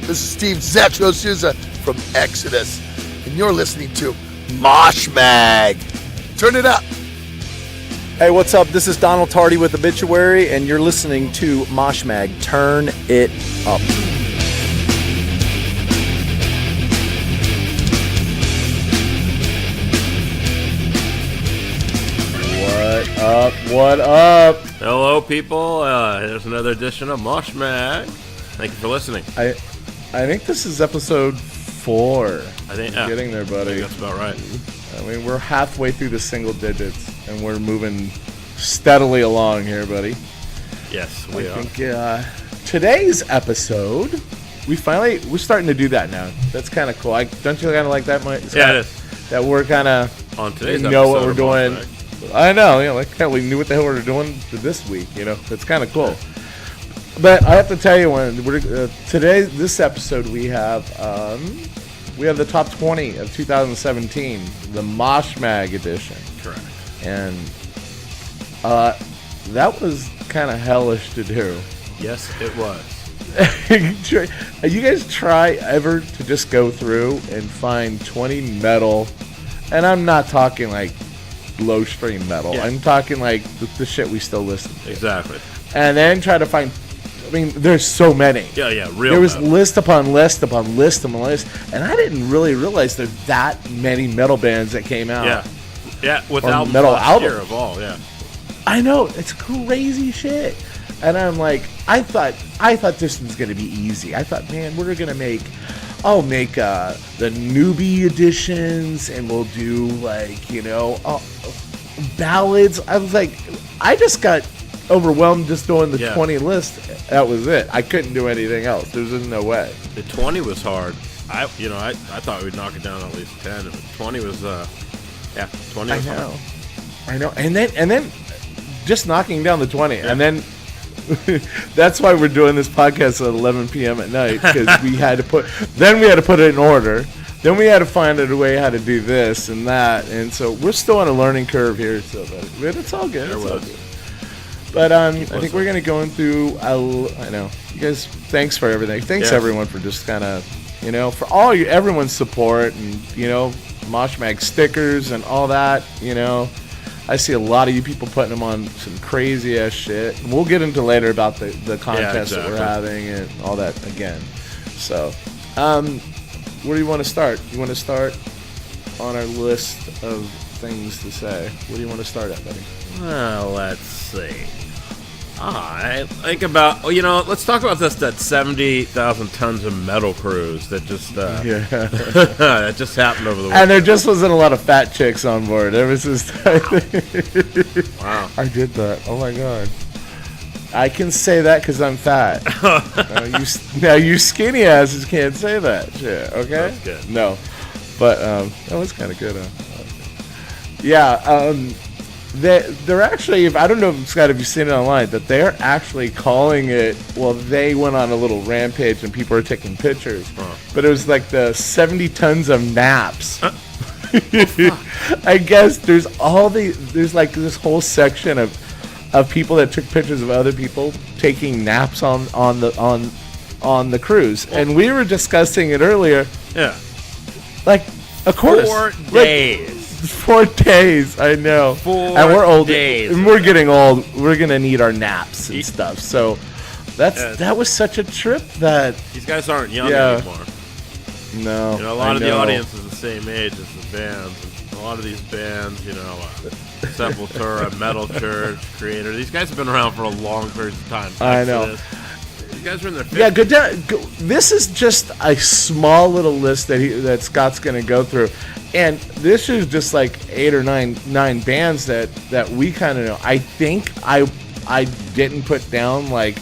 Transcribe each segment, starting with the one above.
This is Steve Zetro Souza from Exodus, and you're listening to Mosh Mag. Turn it up. Hey, what's up? This is Donald Tardy with Obituary, and you're listening to Mosh Mag. Turn it up. What up? What up? Hello, people. Here's another edition of Mosh Mag. Thank you for listening. I think this is episode 4. I think getting there, buddy. I think that's about right. I mean, we're halfway through the single digits, and we're moving steadily along here, buddy. Yes, we are. I think today's episode, we're starting to do that now. That's kind of cool. Don't you kind of like that, Mike? Yeah, it is. That we're kind of on today's know what we're episode doing. I know, like we knew what the hell we were doing for this week. It's kind of cool. But I have to tell you, when this episode, we have the top 20 of 2017, the Mosh Mag edition. Correct. And that was kind of hellish to do. Yes, it was. You guys try ever to just go through and find 20 metal, and I'm not talking like low stream metal. Yeah. I'm talking like the shit we still listen to. Exactly. And then try to find. I mean, there's so many. Yeah, real. There was metal. list upon list upon list upon list, and I didn't really realize there's that many metal bands that came out. Yeah, with albums metal last year of all. Yeah, I know, it's crazy shit, and I'm like, I thought this was gonna be easy. I thought, man, I'll make the newbie editions, and we'll do ballads. I was like, I just got overwhelmed just doing the 20 list. That was it. I couldn't do anything else. There's just no way. The 20 was hard. I thought we'd knock it down at least 10. 20 was 20 was hard. I know. And then just knocking down the 20. And then that's why we're doing this podcast at 11 p.m. at night, because we had to put it in order. Then we had to find a way how to do this and that. And so we're still on a learning curve here, but it's all good. It's all good. But I think we're going to go through, I know, you guys, thanks for everything. Thanks, everyone, for just kind of, for everyone's support and, Mosh Mag stickers and all that, I see a lot of you people putting them on some crazy-ass shit. And we'll get into later about the contest that we're having and all that again. So, where do you want to start? You want to start on our list of things to say? What do you want to start at, buddy? Well, let's see. I think about, let's talk about that 70,000 tons of metal cruise that just that just happened over the weekend. And there just wasn't a lot of fat chicks on board. There was just wow. I did that. Oh my god. I can say that because I'm fat. now you skinny asses can't say that shit. Okay. That's good. No, but that was kind of good. Yeah. They're actually, I don't know, Scott, if you've seen it online, that they're actually calling it, well, they went on a little rampage and people are taking pictures, but it was like the 70 tons of naps. I guess there's like this whole section of people that took pictures of other people taking naps on the cruise. And we were discussing it earlier. Yeah. Like, of course. 4 days. 4 days, I know. 4 and we're old, days. And we're getting old. We're gonna need our naps and stuff. So that was such a trip that these guys aren't young anymore. No, a lot of the audience is the same age as the bands. And a lot of these bands, Sepultura, Metal Church, Creator. These guys have been around for a long period of time. I know. These guys are in their 50s. Yeah, this is just a small little list that Scott's gonna go through. And this is just like 8 or 9 bands that we kind of know. I think I didn't put down like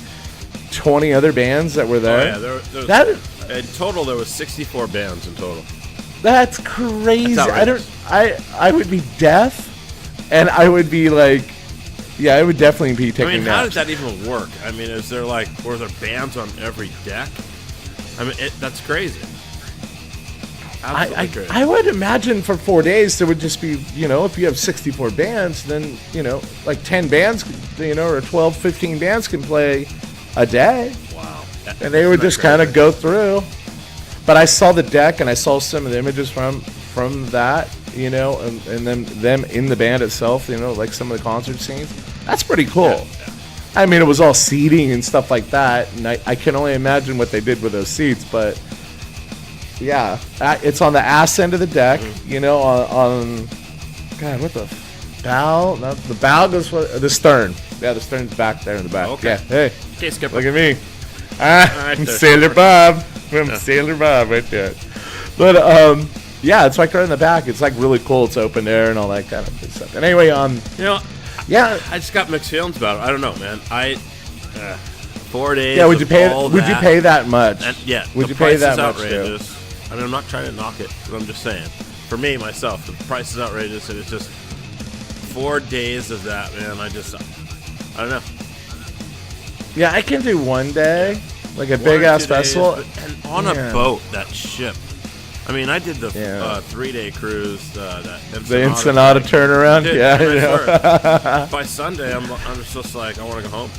20 other bands that were there. Oh, yeah, in total there was 64 bands in total. That's crazy. I would be deaf, and I would be like, yeah, I would definitely be taking naps. How did that even work? I mean, were there bands on every deck? I mean, that's crazy. I would imagine for 4 days there would just be, if you have 64 bands, then, like 10 bands, or 12, 15 bands can play a day. Wow. and they would just kind of go through. But I saw the deck, and I saw some of the images from that, you know, and then them in the band itself, you know, like some of the concert scenes. That's pretty cool. Yeah. I mean, it was all seating and stuff like that, and I can only imagine what they did with those seats, but yeah, it's on the ass end of the deck, you know, on God, what the bow? No, the bow goes for the stern. Yeah, the stern's back there in the back. Okay. Yeah, hey, Okay, Skipper. look at me. Right I'm there, Sailor Skipper. Bob. I'm Sailor Bob right there. But yeah, it's like right in the back. It's like really cool. It's open air and all that kind of good stuff. And anyway, You know, yeah, I just got mixed feelings about it. I don't know, man. 4 days. yeah. Would you pay? all Would you that, pay that much? And yeah, Would the you pay price that is much? Too? outrageous. I mean, I'm not trying to knock it, but I'm just saying. For me, myself, the price is outrageous, and it's just 4 days of that, man. I don't know. Yeah, I can do one day, like a 1 or big 2 ass days, festival. and on Yeah. a boat, that ship. I mean, I did the Yeah. 3-day cruise, that The Ensenada thing. turnaround. Dude, Yeah, and I know. by Sunday, I'm just like, I want to go home.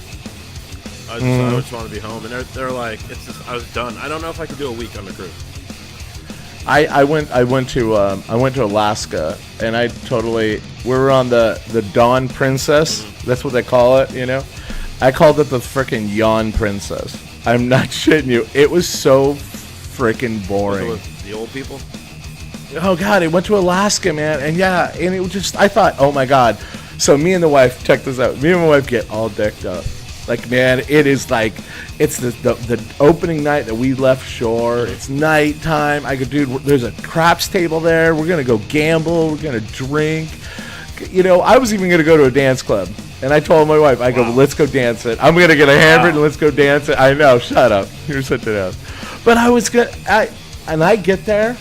I just want to be home, and they're like, it's just, I was done. I don't know if I could do a week on the cruise. I went to Alaska, and we were on the Dawn Princess. That's what they call it, you know. I called it the frickin' Yawn Princess. I'm not shitting you. It was so frickin' Was boring. it with the old people? Oh God, it went to Alaska, man, and yeah, and it was just, I thought, oh my God. So me and the wife, check this out. Me and my wife get all decked up. Like, man, it is like, it's the opening night that we left shore. It's nighttime. I go, dude, there's a craps table there. We're gonna go gamble. We're gonna drink. You know, I was even gonna go to a dance club, and I told my wife, I go, well, let's go dance it. I'm gonna get a hammered and let's go dance it. I know, shut up. You're such an ass. But I was gonna, I get there,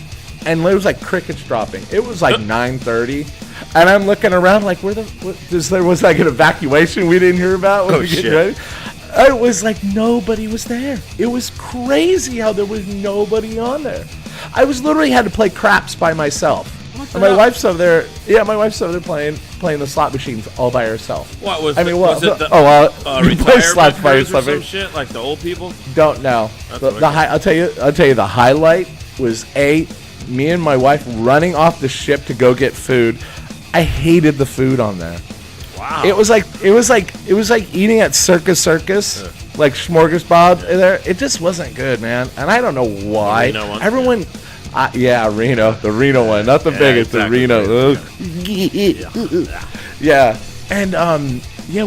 and it was like crickets dropping. It was like 9:30. And I'm looking around like, there was like an evacuation we didn't hear about when we get ready? It was like nobody was there. It was crazy how there was nobody on there. I was literally had to play craps by myself. And my wife's over there. Yeah, my wife's over there playing the slot machines all by herself. What was? I mean, was it the you play slots retirement by cruise or yourself. some shit like the old people? Don't know. I'll tell you the highlight was me and my wife running off the ship to go get food. I hated the food on there. Wow. It was like eating at Circus, like smorgasbord there. It just wasn't good, man. And I don't know why. The Reno one? Everyone, Reno, the Reno one, not the biggest, exactly. the Reno. Yeah, and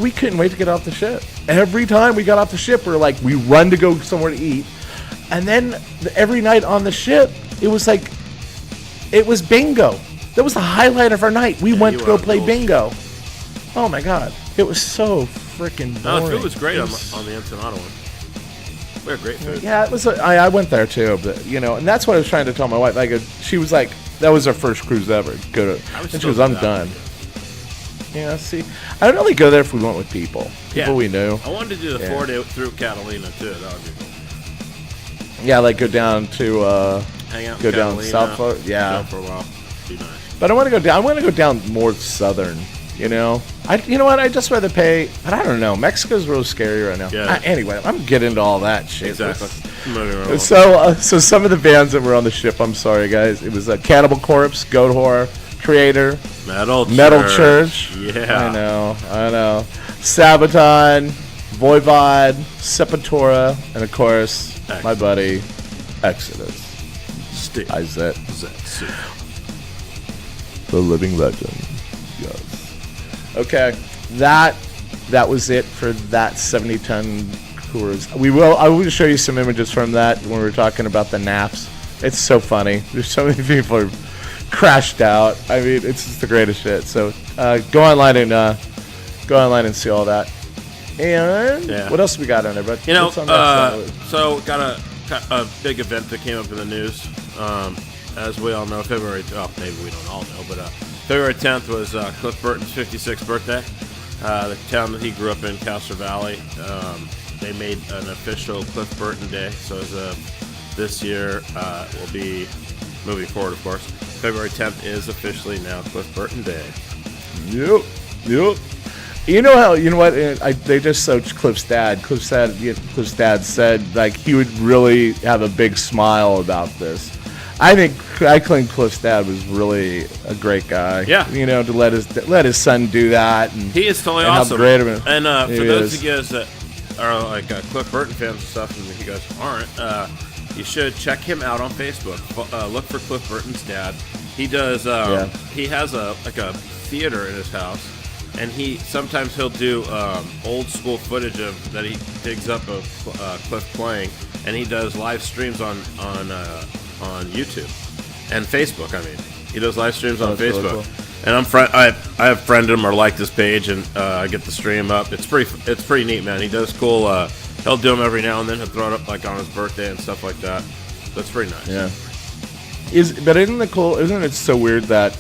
we couldn't wait to get off the ship. Every time we got off the ship, we run to go somewhere to eat, and then every night on the ship, it was bingo. That was the highlight of our night. We went to go play bingo. Oh my God, it was so freaking boring. No, the food was great on the Ensenada one. We had great food. Yeah, it was. I went there too, but and that's what I was trying to tell my wife. She was like, that was our first cruise ever. And she goes, I'm done. Yeah, see, I would only go there if we went with people we knew. I wanted to do the 4-day through Catalina too. That would be cool. Yeah, like go down to hang out. Go in down Catalina, South Florida. Yeah, for a while. Be nice. But I want to go down. I want to go down more southern. You know what? I just rather pay. But I don't know. Mexico's real scary right now. Yeah. Anyway, I'm getting into all that shit. Exactly. So some of the bands that were on the ship. I'm sorry, guys. It was Cannibal Corpse, Goat Whore, Creator, Metal Church. Yeah. I know. Sabaton, Voivod, Sepultura, and of course my buddy Exodus. Stick. Isaac. The living legend. Yes. Okay. That was it for that 70-ton cruise. I will show you some images from that when we were talking about the naps. It's so funny. There's so many people who crashed out. I mean, it's just the greatest shit. So go online and see all that. And what else we got on there, bud? So got a big event that came up in the news. As we all know, maybe we don't all know, but February 10th was Cliff Burton's 56th birthday. The town that he grew up in, Castro Valley, they made an official Cliff Burton Day. So as of this year, will be moving forward, of course. February 10th is officially now Cliff Burton Day. Yep. You know what? They just searched Cliff's dad. Cliff's dad said like he would really have a big smile about this. I claim Cliff's dad was really a great guy. Yeah. To let his son do that. And he is totally and awesome. How great of him. And for those of you guys that are like Cliff Burton fans and stuff, and you guys aren't, you should check him out on Facebook. Look for Cliff Burton's dad. He does. He has a theater in his house, and sometimes he'll do old school footage that he digs up of Cliff playing, and he does live streams on YouTube and Facebook. I mean, he does live streams on Facebook, really cool. And I have friended him or liked his page, and I get the stream up. It's pretty neat, man. He does cool. He'll do them every now and then. He'll throw it up like on his birthday and stuff like that. That's pretty nice. Yeah. But isn't it cool? Isn't it so weird that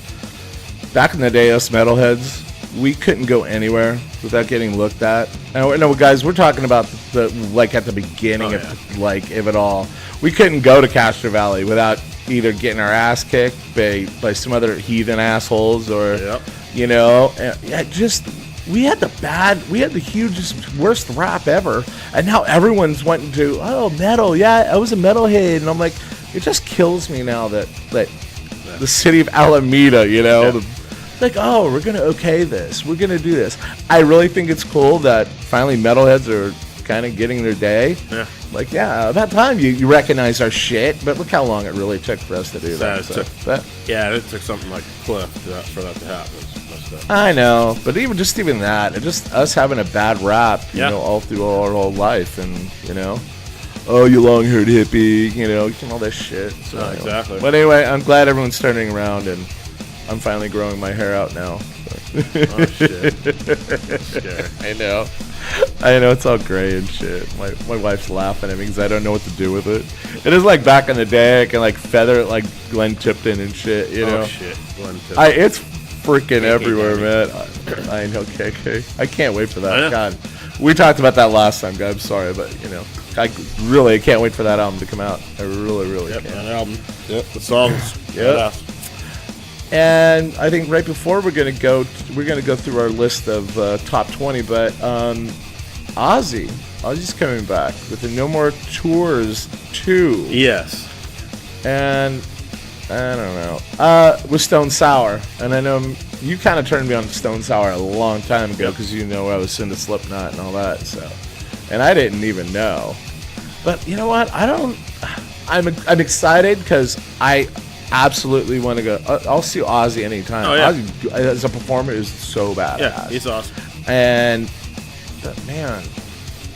back in the day, us metalheads, we couldn't go anywhere without getting looked at. And no, guys, we're talking about the at the beginning of it all. We couldn't go to Castro Valley without either getting our ass kicked by some other heathen assholes or we had the hugest, worst rap ever, and now everyone's wanting to metal. Yeah, I was a metalhead, and I'm like, it just kills me now that the city of Alameda, we're gonna okay this, we're gonna do this. I really think it's cool that finally metalheads are kind of getting their day. Yeah. About time you recognize our shit, but look how long it really took for us to do that. It took something like Cliff for that to happen. I know, but even that, just us having a bad rap, all through our whole life, and you long-haired hippie, all this shit. So, exactly. But anyway, I'm glad everyone's turning around, and I'm finally growing my hair out now. Oh shit! That's scary. I know, it's all gray and shit. My wife's laughing at me because I don't know what to do with it. It is like back in the day, I can feather it like Glenn Tipton and shit. Oh shit, Glenn Tipton. It's freaking everywhere, man. I know, KK. I can't wait for that. God, we talked about that last time, guys. I'm sorry, but I really can't wait for that album to come out. I really can't. That album. Yep, the songs. Yep. And I think right before we're gonna go through our list of top 20, but Ozzy's coming back with the No More Tours 2. Yes. And I don't know. With Stone Sour, and I know you kind of turned me on to Stone Sour a long time ago because I was into Slipknot and all that. So, and I didn't even know. But you know what? I'm excited because I absolutely want to go. I'll see Ozzy anytime. Oh, yeah. Ozzy as a performer is so badass. Yeah, he's awesome. And man,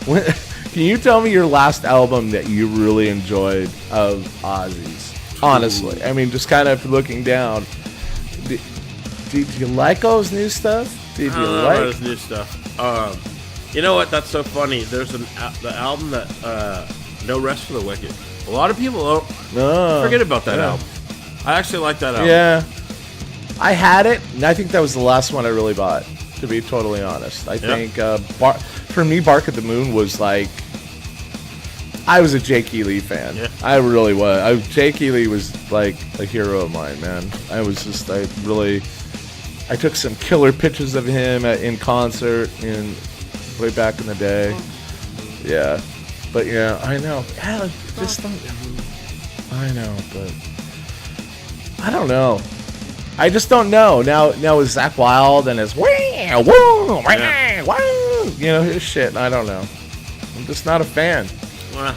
can you tell me your last album that you really enjoyed of Ozzy's? Honestly, I mean, just kind of looking down. Did you like all his new stuff? Did you like his new stuff? You know what? That's so funny. There's the album that No Rest for the Wicked. A lot of people forget about that album. I actually like that album. Yeah, I had it, and I think that was the last one I really bought. To be totally honest, I think for me, Bark at the Moon was like. I was a Jake Ely fan. Yeah. I really was. Jake Ely was like a hero of mine, man. I took some killer pictures of him in concert way back in the day. Yeah. But yeah, I know. Yeah, just don't. I know, but I don't know. I just don't know. Now with Zakk Wylde and his his shit. I don't know. I'm just not a fan. Well,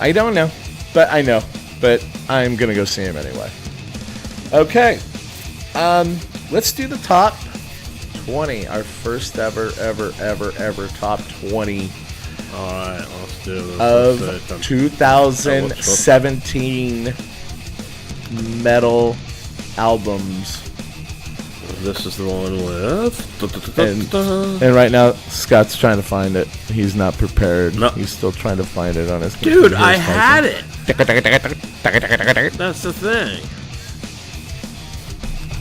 I don't know, but I know. But I'm gonna go see him anyway. Okay, let's do the top 20. Our first ever top 20. All right, let's do this. Of 2017 metal albums. This is the one with... And right now, Scott's trying to find it. He's not prepared. No. He's still trying to find it on his computer. Dude, I had it! That's the thing.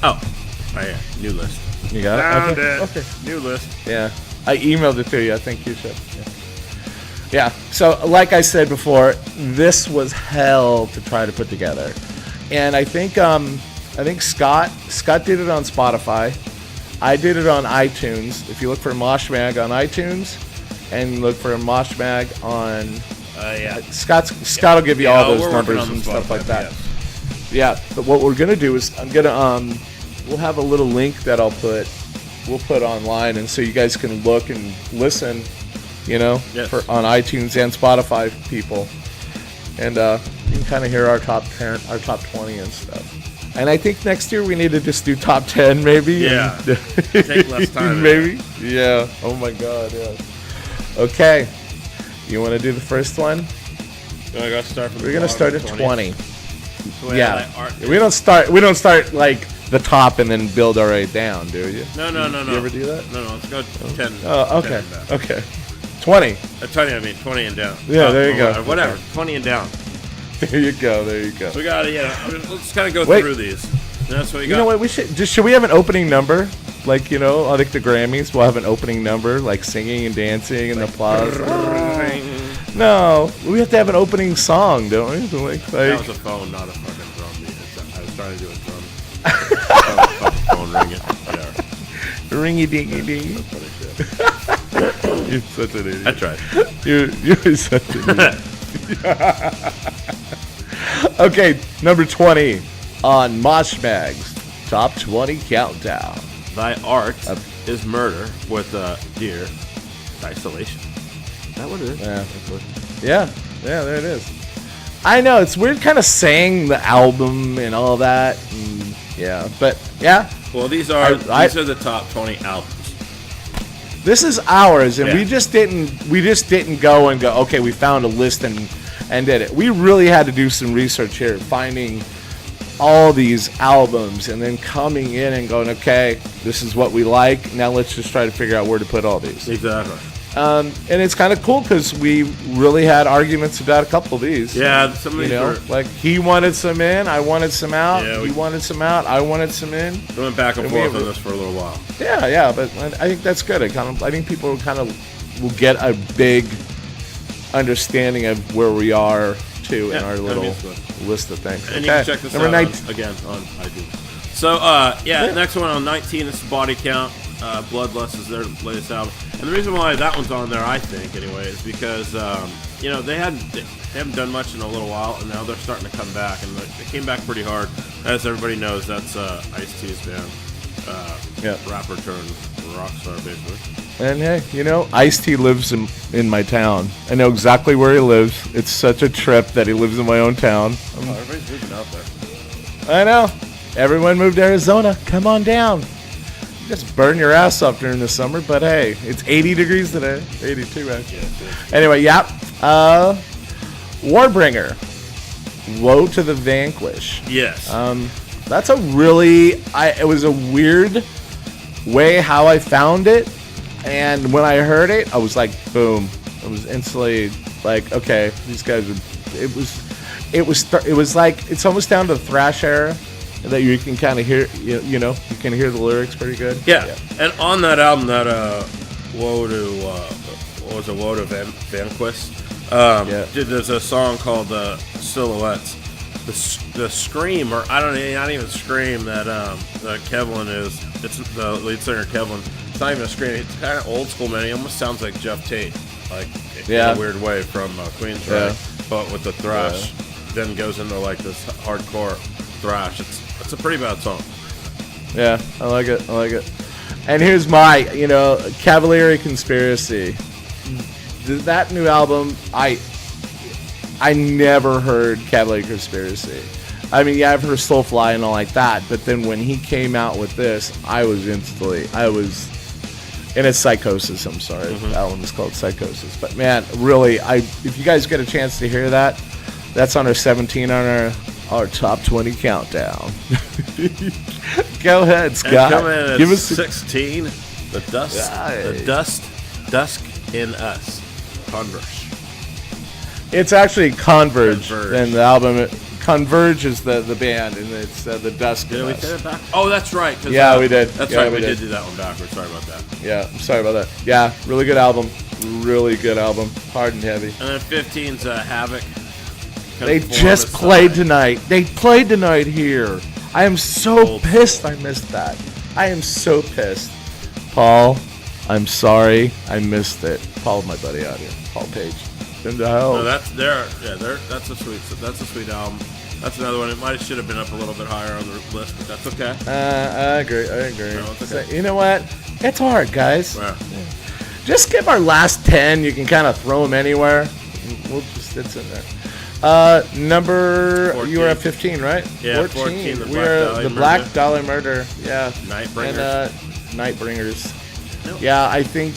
Oh, right here. New list. You got Found it? it. Okay. New list. Yeah. I emailed it to you. I think you should. Yeah. So, like I said before, this was hell to try to put together. And I think Scott did it on Spotify. I did it on iTunes. If you look for Mosh Mag on iTunes, and look for Mosh Mag on Scott will give you all those numbers and stuff like that. Yeah, but what we're gonna do is I'm gonna we'll have a little link that we'll put online, and so you guys can look and listen, you know, on iTunes and Spotify people, and you can kind of hear our top 10, our top 20 and stuff. And I think next year we need to just do top 10 maybe. Yeah. Take less time. Maybe. Yeah. Oh my God. Yeah. Okay. You want to do the first one? We're gonna start at 20. Yeah. We don't start like the top and then build our way down, do you? No. You ever do that? No. Let's go 10. Oh, okay. 10 okay. 20. 20 and down. Yeah, there you go. Whatever. Okay. 20 and down. There you go. So we gotta, let's kind of go through these. That's what we got. You know what? Should we have an opening number? Like, I think the Grammys will have an opening number, like singing and dancing and applause. No, we have to have an opening song, don't we? That was a phone, not a fucking drum beat. I was trying to do a drum. Phone ringing. Yeah. Ringy dingy ding. That's funny shit. You're such an idiot. I tried. You're such an idiot. Okay, number 20 on Mosh Mags Top 20 Countdown. Thy art is murder with dear isolation. Is that what it is? Yeah, there it is. I know, it's weird kind of saying the album and all that. And, yeah, but yeah. Well, these are the top 20 albums. This is ours, and we just didn't go, okay, we found a list and did it. We really had to do some research here, finding all these albums and then coming in and going, okay, this is what we like. Now let's just try to figure out where to put all these. Exactly. And it's kind of cool because we really had arguments about a couple of these. Yeah, some of these like he wanted some in, I wanted some out. Yeah, he wanted some out, I wanted some in. We went back and forth on this for a little while. Yeah, but I think that's good. I think people will get a big understanding of where we are too in our little list of things. And you can check this out again on iTunes. So next one on 19 is Body Count. Bloodlust is their latest album, and the reason why that one's on there, I think, anyway, is because they haven't done much in a little while, and now they're starting to come back, and they came back pretty hard. As everybody knows, that's Ice-T's band, rapper turned rock star, basically. And hey, Ice-T lives in my town. I know exactly where he lives. It's such a trip that he lives in my own town. Everybody's moving out there. I know. Everyone moved to Arizona. Come on down. Just burn your ass off during the summer, but hey, it's 80 degrees today. 82, actually. Yeah, anyway, Warbringer. Woe to the Vanquish. Yes. That's it was a weird way how I found it, and when I heard it, I was like, boom. I was instantly like, okay, these guys it was like, it's almost down to the thrash era. That you can kind of hear, you can hear the lyrics pretty good. Yeah. And on that album, that Woe to Vanquish, there's a song called Silhouettes. The scream, or not even scream that Kevlin is. It's the lead singer Kevlin. It's not even a scream. It's kind of old school, man. He almost sounds like Jeff Tate, like in a weird way from Queen's Right, but with the thrash. Then goes into like this hardcore thrash. It's a pretty bad song. Yeah, I like it. And here's my, Cavalieri Conspiracy. That new album, I never heard Cavalieri Conspiracy. I mean, I've heard Soulfly and all like that, but then when he came out with this, I was and it's Psychosis, I'm sorry. Mm-hmm. The album is called Psychosis. But man, really, if you guys get a chance to hear that, that's on our 17 on our top 20 countdown. Go ahead, Scott. And coming in at 16, the Dusk in Us, Converge. It's actually Converge, and the album Converge is the band, and it's the Dusk in Us. Did we say it back? Oh, that's right. Yeah, we did. That's right. We did do that one backwards. Sorry about that. Yeah, I'm sorry about that. Yeah, really good album. Really good album. Hard and heavy. And then 15's Havoc. They just played tonight. They played tonight here. I am so pissed I missed that. I am so pissed. Paul, I'm sorry. I missed it. Paul, my buddy out here. Paul Page. In the house. No, that's a sweet album. That's another one. It should have been up a little bit higher on the list, but that's okay. I agree. No, it's okay. So, you know what? It's hard, guys. Yeah. Just skip our last 10. You can kind of throw them anywhere. It's in there. Number 14. You were at 15, right? Yeah, 14. We are the Black Dollar Murder. Yeah. Nightbringers. And Nightbringers. Nope. Yeah, I think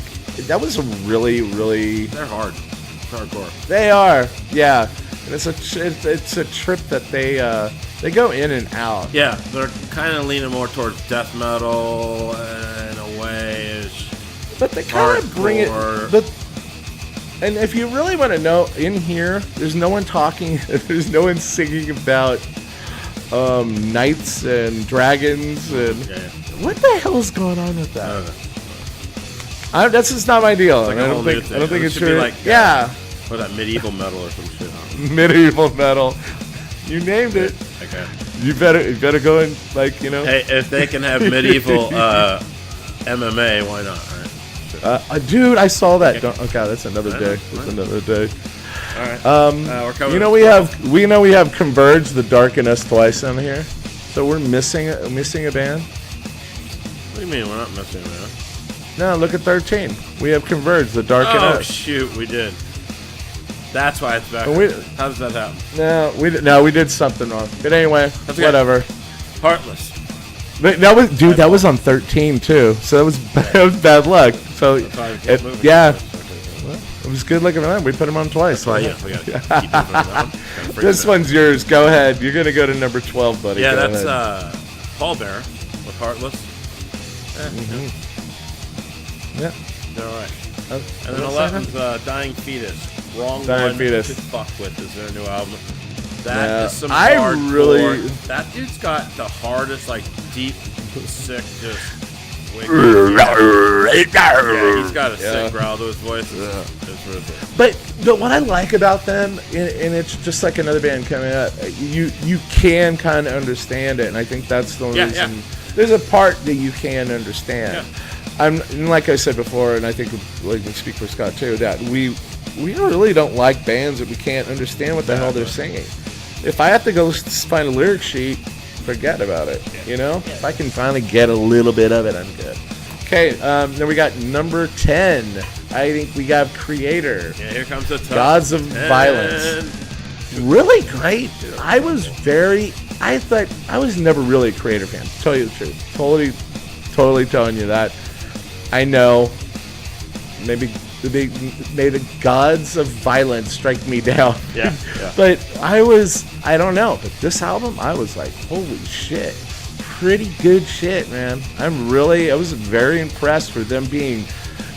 that was a really, really. They're hard. It's hardcore. They are. Yeah. And it's a trip that they go in and out. Yeah, they're kind of leaning more towards death metal in a way. But they kind of bring it. And if you really want to know, in here, there's no one talking. There's no one singing about knights and dragons and what the hell is going on with that? I don't know. That's just not my deal. Like I don't think it's true. Like, yeah. Or that medieval metal or some shit. Medieval metal. You named it. Okay. You better go and Hey, if they can have medieval MMA, why not? Right? Dude, I saw that. Okay, that's another day. That's another day. All right. We're coming. We have Converge, the Dark and Us Twice on here. So we're missing a band. What do you mean we're not missing a band? No, look at 13. We have Converge, the Dark and Us. Oh shoot, we did. That's why it's back. How does that happen? No, we did something wrong. But anyway, whatever. Heartless. That was on 13 too. So that was bad luck. So it was good looking at that. We put him on twice. We gotta keep moving on. This one's yours. Go ahead. You're gonna go to number 12, buddy. Yeah, go that's ahead. Paul Bearer with Heartless. Yeah. They're all right. And then 11's Dying Fetus. Wrong Dying One Fetus. to Fuck With is their new album. That is some I hardcore. really. That dude's got the hardest, deep, sick, just. Yeah, he's got a sick growl to his voice. It's really good. But what I like about them, and it's just like another band coming up, you can kind of understand it, and I think that's the reason. Yeah. There's a part that you can understand. Yeah. And like I said before, and I think we can speak for Scott too, that we really don't like bands that we can't understand what the hell they're singing. If I have to go find a lyric sheet, forget about it. If I can finally get a little bit of it, I'm good. Okay, then we got number 10. I think we got Creator. Yeah, here comes the Gods of Violence. Really great. I was never really a Creator fan, to tell you the truth. Totally telling you that. I know. Maybe the Gods of Violence strike me down. Yeah. But I don't know. But this album, I was like, holy shit. Pretty good shit, man. I was very impressed for them being,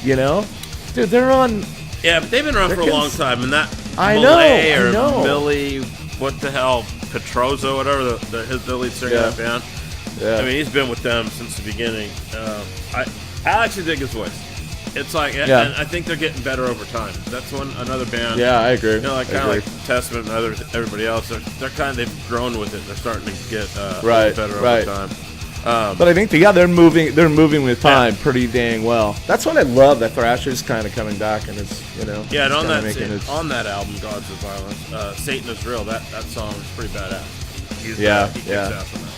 dude, they're on. Yeah, but they've been around for a long time. And that I know. Millie, what the hell, Petroza, whatever, the lead singer of that band. Yeah. I mean, he's been with them since the beginning. I actually dig his voice. It's and I think they're getting better over time. That's another band. Yeah, I agree. Kind of like Testament and everybody else. They've grown with it. They're starting to get better over time. But I think they're moving with time pretty dang well. That's what I love. That Thrasher's kind of coming back, and it's Yeah, and on that album, Gods of Violence, Satan is Real. That song is pretty badass. He kicks ass on that.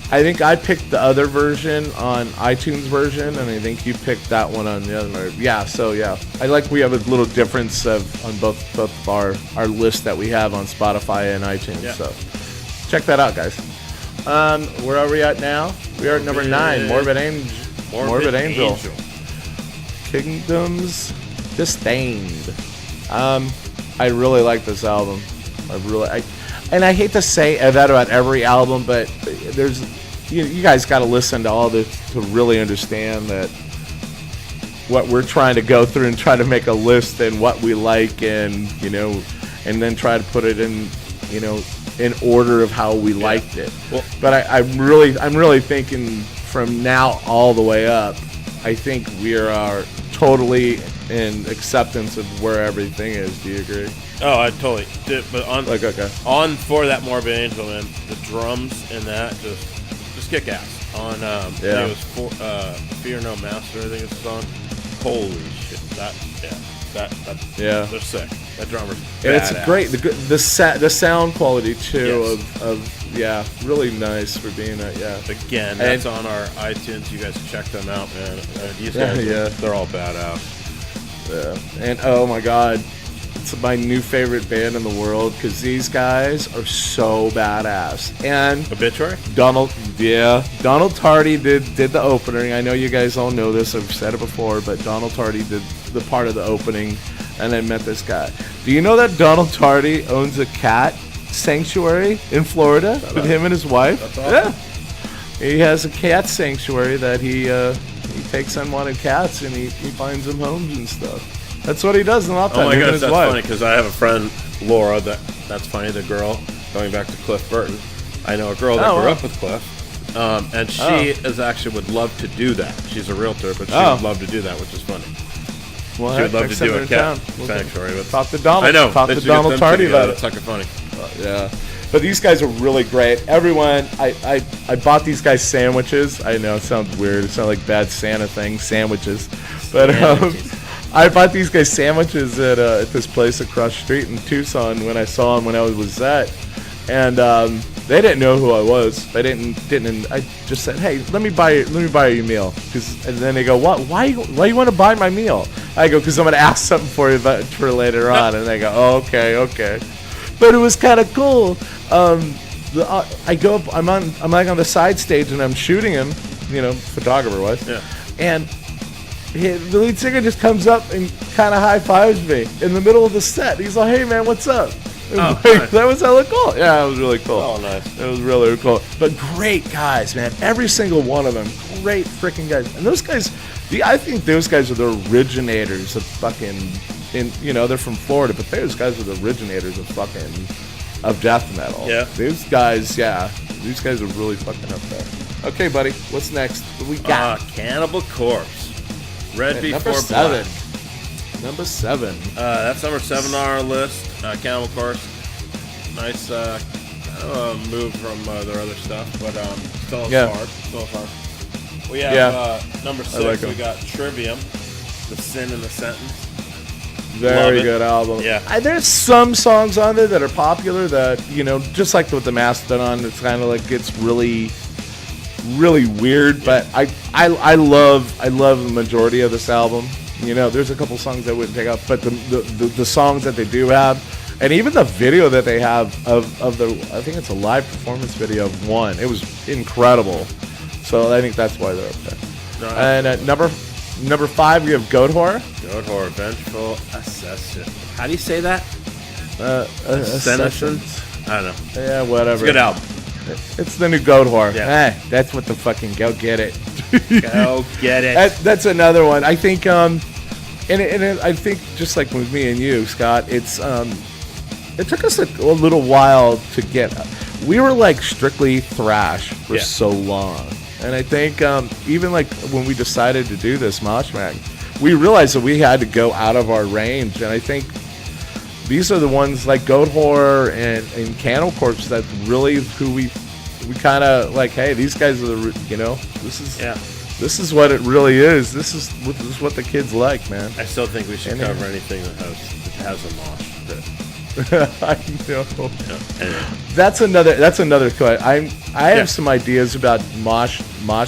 I think I picked the other version on iTunes version, and I think you picked that one on the other. Yeah, so we have a little difference on both our list that we have on Spotify and iTunes. Yeah. So check that out, guys. Where are we at now? We are at number 9, Morbid Angel. Kingdoms Disdained. I really like this album. And I hate to say that about every album, but you guys got to listen to all this to really understand that what we're trying to go through and try to make a list and what we like, and and then try to put it in in order of how we liked it. Well, but I'm really thinking from now all the way up. I think we are totally in acceptance of where everything is. Do you agree? Oh, I totally did. But on for that Morbid Angel, man, the drums in that just kick ass. on I think it was Fear No Master. I think it's on. Holy shit! They're sick. That drummer's badass. And it's great. The sound quality too really nice for being Again, that's on our iTunes. You guys check them out, man. These guys, they're all badass. Yeah, and oh my god, it's my new favorite band in the world because these guys are so badass. And Obituary? Donald Tardy did the opening. I know you guys all know this. I've said it before, but Donald Tardy did the part of the opening, and I met this guy. Do you know that Donald Tardy owns a cat sanctuary in Florida with him and his wife? That's awesome. Yeah, he has a cat sanctuary that he takes unwanted cats and he finds them homes and stuff. That's what he does in the Oh my gosh, that's funny because I have a friend, Laura. That's funny. The girl, going back to Cliff Burton. I know a girl that grew up with Cliff, and she is actually would love to do that. She's a realtor, but she would love to do that, which is funny. Well, she would love to do a cat sanctuary. Talk to Donald. I know. Talk to Donald Tardy about it. That's fucking funny. Yeah. But these guys are really great. Everyone, I bought these guys sandwiches. I know it sounds weird. It sounds like bad Santa thing, sandwiches. But I bought these guys sandwiches at this place across the street in Tucson when I saw them when I was with Zet. And they didn't know who I was. They didn't. I just said, "Hey, let me buy you a meal." And then they go, "What? Why you want to buy my meal?" I go, "Because I'm gonna ask something for you for later on." And they go, "Oh, okay." But it was kind of cool. I go up. I'm like on the side stage and I'm shooting him. Photographer was. Yeah. And the lead singer just comes up and kind of high fives me in the middle of the set. He's like, "Hey man, what's up?" Nice. That was hella cool. Yeah, it was really cool. Oh, nice. It was really cool. But great guys, man. Every single one of them. Great freaking guys. And those guys, I think those guys are the originators of fucking, they're from Florida, but those guys are the originators of death metal. Yeah. These guys are really fucking up there. Okay, buddy, what's next? What we got? Cannibal Corpse. Red Before Black. Number 7. That's number 7 on our list. Cannibal Corpse. Nice move from their other stuff, but still hard. We have number 6. We got Trivium, The Sin in the Sentence. Very good album. Yeah. There's some songs on there that are popular that, just like with the Mastodon, it's kind of like gets really, really weird. But I love the majority of this album. There's a couple songs I wouldn't take up, but the songs that they do have, and even the video that they have of the, I think it's a live performance video of one. It was incredible. So I think that's why they're up there. And at number 5, we have Goat Whore. Goat Whore, Vengeful Assassin. How do you say that? Assassin. I don't know. Yeah, whatever. It's a good album. It's the new Goat Whore. Yeah. That's what the fucking go get it. Go get it. That's another one. I think, and I think just like with me and you, Scott, it's it took us a little while to get. We were like strictly thrash for so long, and I think even like when we decided to do this Mosh Mag, we realized that we had to go out of our range, and I think these are the ones like Goat Whore and Cannibal Corpse that really who we kind of like. Hey, these guys are this is what it really is. This is what the kids like, man. I still think we should cover anything that has a mosh pit. I know. Yeah. That's another cut. I have some ideas about mosh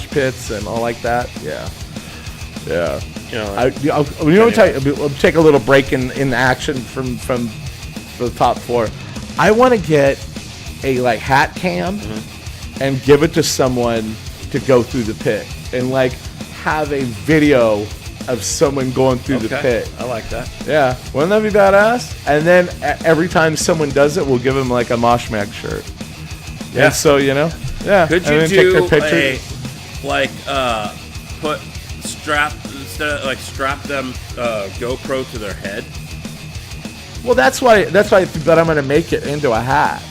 pits and all like that. Yeah. I'll take a little break in action from the top 4. I want to get a like hat cam and give it to someone to go through the pit and like have a video of someone going through the pit. I like that. Yeah, wouldn't that be badass? And then every time someone does it, we'll give them like a Mosh Mag shirt. Yeah. And so Could you do strap them GoPro to their head? Well, that's why I'm gonna make it into a hat,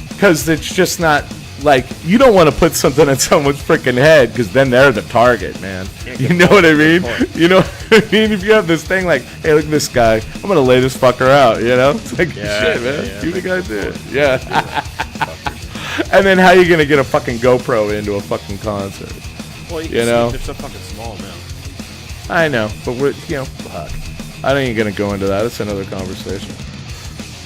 because it's just not. Like, you don't want to put something on someone's freaking head, because then they're the target, man. You know what I mean? You know what I mean? If you have this thing like, hey, look at this guy. I'm going to lay this fucker out, It's like, shit, man. You the guy did. Yeah. And then how are you gonna get a fucking GoPro into a fucking concert? Well, you You know? they're so fucking small now. I know, but we're, fuck. I ain't gonna go into that. It's another conversation.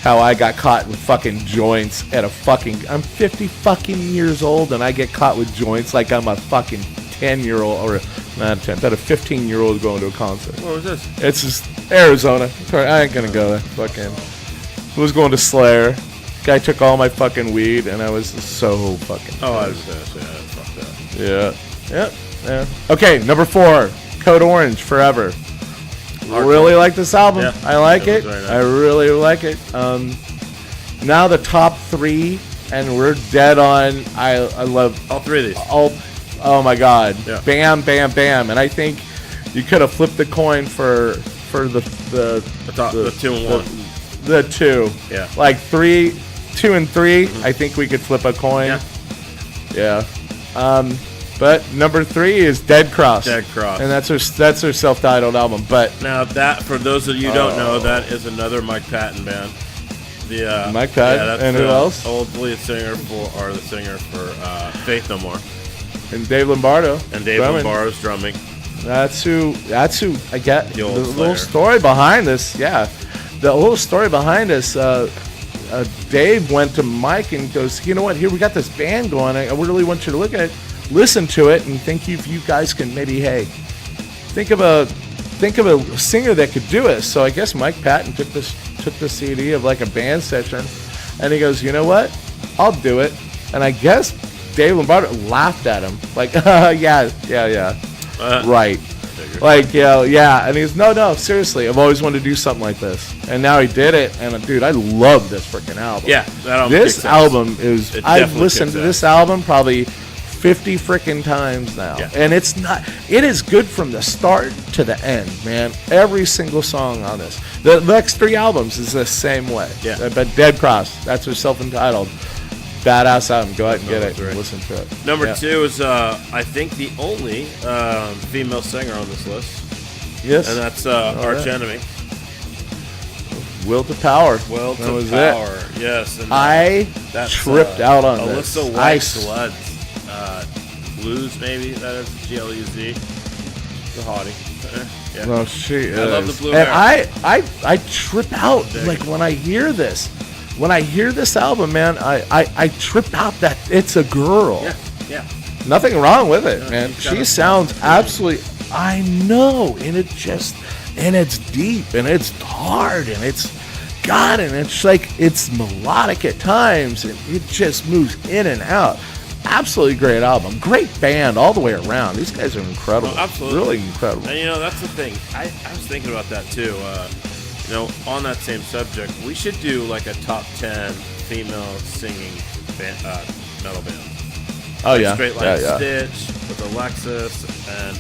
How I got caught with fucking joints at a fucking... I'm 50 fucking years old and I get caught with joints like I'm a fucking 10-year-old, or not a 10, but a 15-year-old going to a concert. What was this? It's just Arizona. I ain't gonna go there. Fucking... I was going to Slayer. Guy took all my fucking weed and I was so fucking... Oh, I was gonna say, fuck that. Yeah. Yeah. Okay, number 4. Code Orange, Forever. Really like this album. Yeah, I like it. Nice. I really like it. Now the top 3, and we're dead on. I love All 3 of these. Oh my God. Yeah. Bam, bam, bam. And I think you could have flipped the coin for the top, the 2 and 1. The 2. Yeah. Like 2 and 3. I think we could flip a coin. Yeah. But number 3 is Dead Cross. Dead Cross. And that's their self-titled album. But Now that, for those of you who don't know, that is another Mike Patton band. The Mike Patton, that's and who else? Old lead singer for Faith No More, and Dave Lombardo. and Dave drumming. Lombardo's drumming. That's who I get. The The old little Slayer. story behind this, yeah. The little story behind this, Dave went to Mike and goes, you know what, here we got this band going. I really want you to listen to it and think if you guys can maybe, hey, think of a singer that could do it. So I guess Mike Patton took the CD of like a band session and he goes, you know what, I'll do it. And I guess Dave Lombardo laughed at him like, yeah. Right. Like, yeah. And he's, no, seriously, I've always wanted to do something like this. And now he did it. And, dude, I love this freaking album. Yeah, that album This kicks album is, It I've definitely listened to kicks this album probably 50 freaking times now. Yeah. And it is good from the start to the end, man. Every single song on this. The next 3 albums is the same way. Yeah. But Dead Cross, that's her self-entitled. Badass album. Go out and get it. Number 3. Listen to it. Number 2 is, I think, the only female singer on this list, Yes. and that's Arch Enemy. Will to Power. Will That to was Power. it. Yes. And I that's, tripped out on this. Alyssa White Bloods. Blues, maybe, that is GLUZ. The hottie. Yeah. No, she is. I love the blue and hair. I trip out like when I hear this. When I hear this album, man, I trip out that it's a girl. Yeah. Nothing wrong with it, Yeah, man. she's got She a- sounds absolutely. I know, and it's deep, and it's hard, and it's God, and it's like it's melodic at times, and it just moves in and out. Absolutely great album, great band all the way around. These guys are incredible, Oh, absolutely. really incredible. And that's the thing. I was thinking about that too. On that same subject, we should do like a top 10 female singing metal band. Oh yeah, Straight Line yeah. Stitch with Alexis and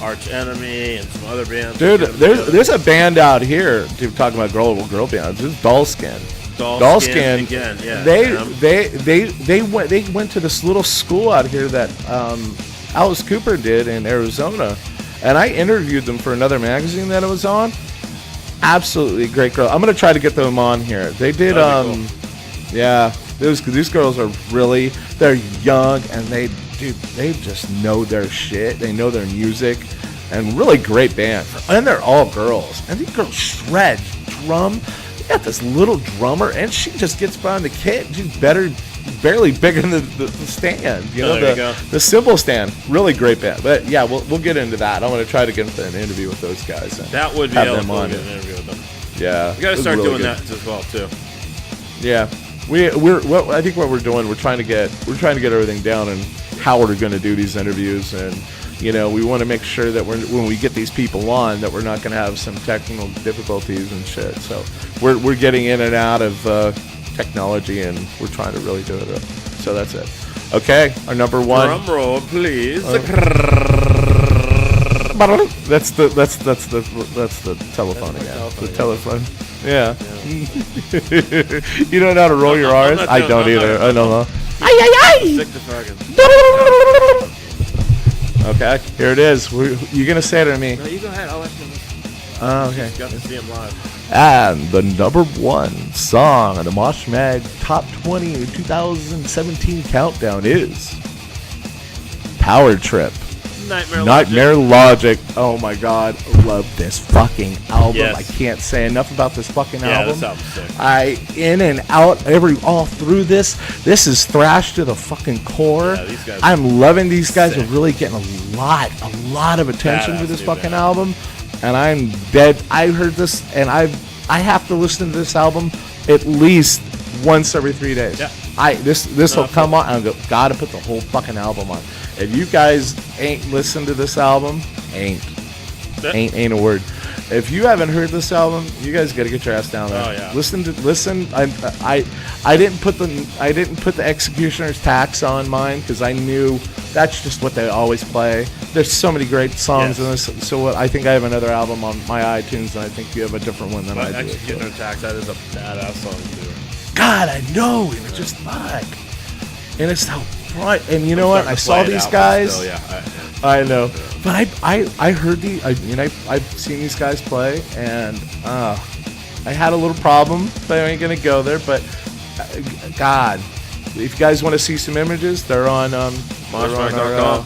Arch Enemy and some other bands. Dude, there's a band out here. Dude, talking about girl bands. This is Dollskin. Dollskin again. Yeah. They went to this little school out here that Alice Cooper did in Arizona, and I interviewed them for another magazine that I was on. Absolutely great girl. I'm gonna try to get them on here. They did That'd be cool. yeah. These girls are they're young and they just know their shit. They know their music, and really great band. And they're all girls. And these girls shred, drum. They got this little drummer, and she just gets behind the kit. She's barely bigger than the stand. There you go. The cymbal stand. Really great band. But yeah, we'll get into that. I'm gonna try to get an interview with those guys. And That would be have able them to on get it. an interview with them. Yeah, We got it to was start really doing good. that as well too. Yeah, I think what we're doing, we're trying to get everything down and how we're going to do these interviews, and we want to make sure that when we get these people on, that we're not going to have some technical difficulties and shit. So we're getting in and out of technology, and we're trying to really do it. So that's it. Okay, our number 1. Drum roll, please. That's the telephone again. The telephone. Yeah. You don't know how to roll your R's? I don't either. I don't know. Stick to fucking. Okay, here it is. You gonna say it to me? No, you go ahead. I'll let you Oh, okay. Got to see him live. And the number one song on the Mosh Mag Top 20 2017 countdown is Power Trip. Nightmare Logic. Oh my god, I love this fucking album. Yes. I can't say enough about this fucking Yeah, album. this album's sick. I in and out all through this. This is thrash to the fucking core. Yeah, these guys I'm loving these guys. sick. Are really getting a lot of attention Badass to this new fucking band. album. And I'm dead. I heard this, and I have to listen to this album at least once every 3 days. Yeah. This will come on. I go, gotta put the whole fucking album on. If you guys ain't listened to this album, ain't a word. If you haven't heard this album, you guys gotta get your ass down there. Oh, yeah. Listen. I didn't put the Executioner's Tax on mine because I knew that's just what they always play. There's so many great songs in this. So I think I have another album on my iTunes, and I think you have a different one than I do. Executioner Attack, that is a badass song too. God, I know. And it's just fuck. And it's how bright. And you know what? I saw these guys. Still, yeah. I know. But I heard I've seen these guys play, and I had a little problem, but I ain't gonna go there. But God, if you guys want to see some images, they're on Moshmags.com.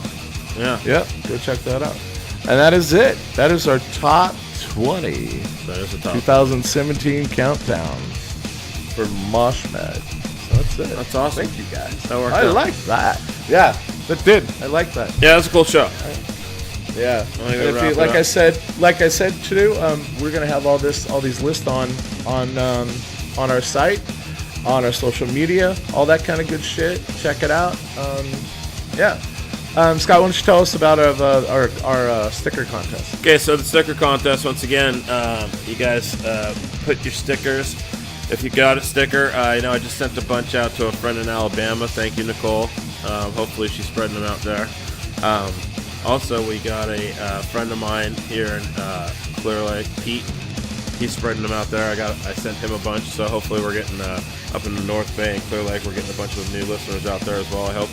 Yeah. Yep, go check that out. And that is it. That is our top 20 That is the top. 2017 countdown for Mosh Mag. So that's it. That's awesome. Thank you guys. That worked I out. like that. Yeah, that did. I like that. Yeah, that's a cool show. Yeah. I'm gonna And go if wrap you, it like up. I said too, we're gonna have all these lists on our site, on our social media, all that kind of good shit. Check it out. Yeah. Scott, why don't you tell us about our sticker contest? Okay, so the sticker contest, once again, you guys put your stickers. If you got a sticker, I just sent a bunch out to a friend in Alabama. Thank you, Nicole. Hopefully she's spreading them out there. Also, we got a friend of mine here in Clear Lake, Pete. He's spreading them out there. I sent him a bunch, so hopefully we're getting up in the North Bay and Clear Lake, we're getting a bunch of new listeners out there as well, I hope.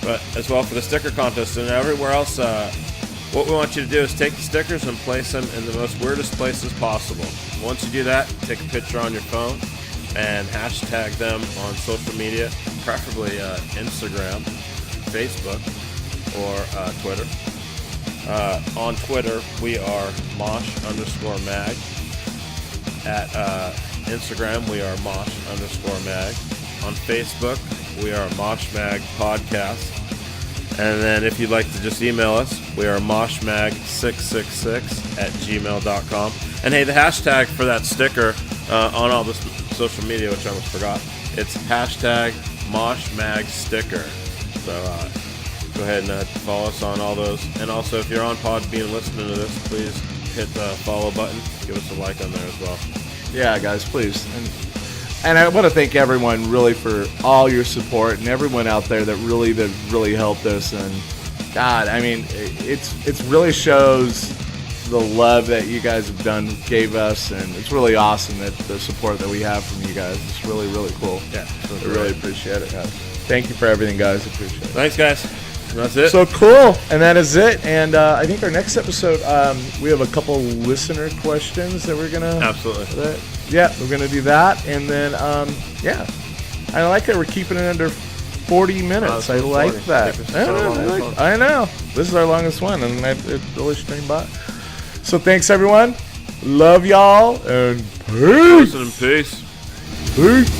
But as well for the sticker contest and everywhere else, what we want you to do is take the stickers and place them in the most weirdest places possible. Once you do that, take a picture on your phone and hashtag them on social media, preferably Instagram, Facebook, or Twitter. On Twitter, we are Mosh_Mag. At Instagram, we are Mosh_Mag. On Facebook, we are Mosh Mag Podcast. And then if you'd like to just email us, we are moshmag666@gmail.com. And hey, the hashtag for that sticker on all the social media, which I almost forgot, it's hashtag MoshMagSticker. So go ahead and follow us on all those. And also, if you're on Podbean listening to this, please hit the follow button. Give us a like on there as well. Yeah, guys, please. And I want to thank everyone really for all your support and everyone out there that really helped us. And God, I mean, it's really shows the love that you guys have gave us, and it's really awesome that the support that we have from you guys. It's really, really cool. Yeah, I really appreciate it, guys. Thank you for everything, guys. Appreciate it. Thanks, guys. That's it. So cool, and that is it. And I think our next episode, we have a couple listener questions that we're gonna. Absolutely. Yeah, we're gonna do that, and then yeah, I like that we're keeping it under 40 minutes. I like 40. that. Take us so long. I know. This is our longest one, and it really streamed by. So thanks everyone. Love y'all, and peace. Peace and peace. Peace.